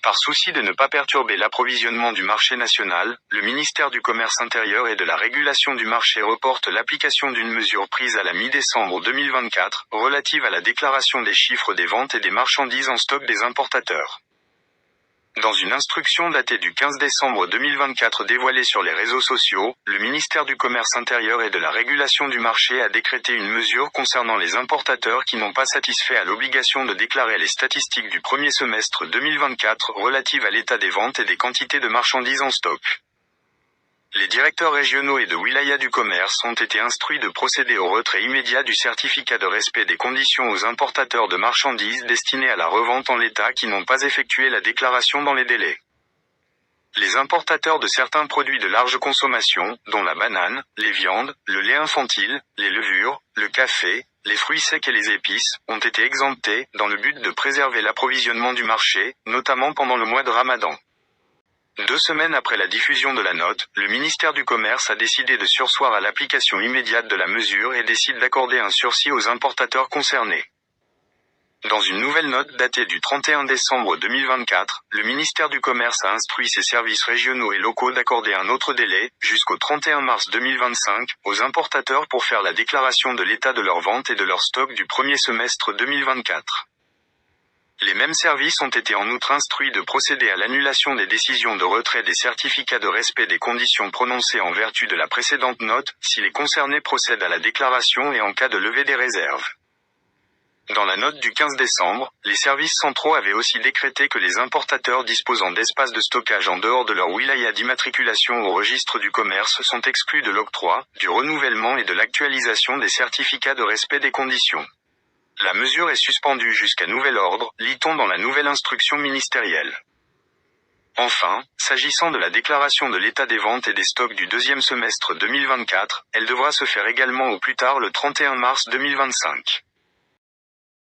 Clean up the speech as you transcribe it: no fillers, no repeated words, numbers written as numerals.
Par souci de ne pas perturber l'approvisionnement du marché national, le ministère du Commerce intérieur et de la Régulation du marché reporte l'application d'une mesure prise à la mi-décembre 2024, relative à la déclaration des chiffres des ventes et des marchandises en stock des importateurs. Dans une instruction datée du 15 décembre 2024 dévoilée sur les réseaux sociaux, le ministère du Commerce intérieur et de la Régulation du marché a décrété une mesure concernant les importateurs qui n'ont pas satisfait à l'obligation de déclarer les statistiques du premier semestre 2024 relatives à l'état des ventes et des quantités de marchandises en stock. Les directeurs régionaux et de wilaya du commerce ont été instruits de procéder au retrait immédiat du certificat de respect des conditions aux importateurs de marchandises destinées à la revente en l'état qui n'ont pas effectué la déclaration dans les délais. Les importateurs de certains produits de large consommation, dont la banane, les viandes, le lait infantile, les levures, le café, les fruits secs et les épices, ont été exemptés, dans le but de préserver l'approvisionnement du marché, notamment pendant le mois de Ramadan. 2 semaines après la diffusion de la note, le ministère du Commerce a décidé de surseoir à l'application immédiate de la mesure et décide d'accorder un sursis aux importateurs concernés. Dans une nouvelle note datée du 31 décembre 2024, le ministère du Commerce a instruit ses services régionaux et locaux d'accorder un autre délai, jusqu'au 31 mars 2025, aux importateurs pour faire la déclaration de l'état de leurs ventes et de leur stock du premier semestre 2024. Les mêmes services ont été en outre instruits de procéder à l'annulation des décisions de retrait des certificats de respect des conditions prononcées en vertu de la précédente note, si les concernés procèdent à la déclaration et en cas de levée des réserves. Dans la note du 15 décembre, les services centraux avaient aussi décrété que les importateurs disposant d'espaces de stockage en dehors de leur wilaya d'immatriculation au registre du commerce sont exclus de l'octroi, du renouvellement et de l'actualisation des certificats de respect des conditions. La mesure est suspendue jusqu'à nouvel ordre, lit-on dans la nouvelle instruction ministérielle. Enfin, s'agissant de la déclaration de l'état des ventes et des stocks du deuxième semestre 2024, elle devra se faire également au plus tard le 31 mars 2025.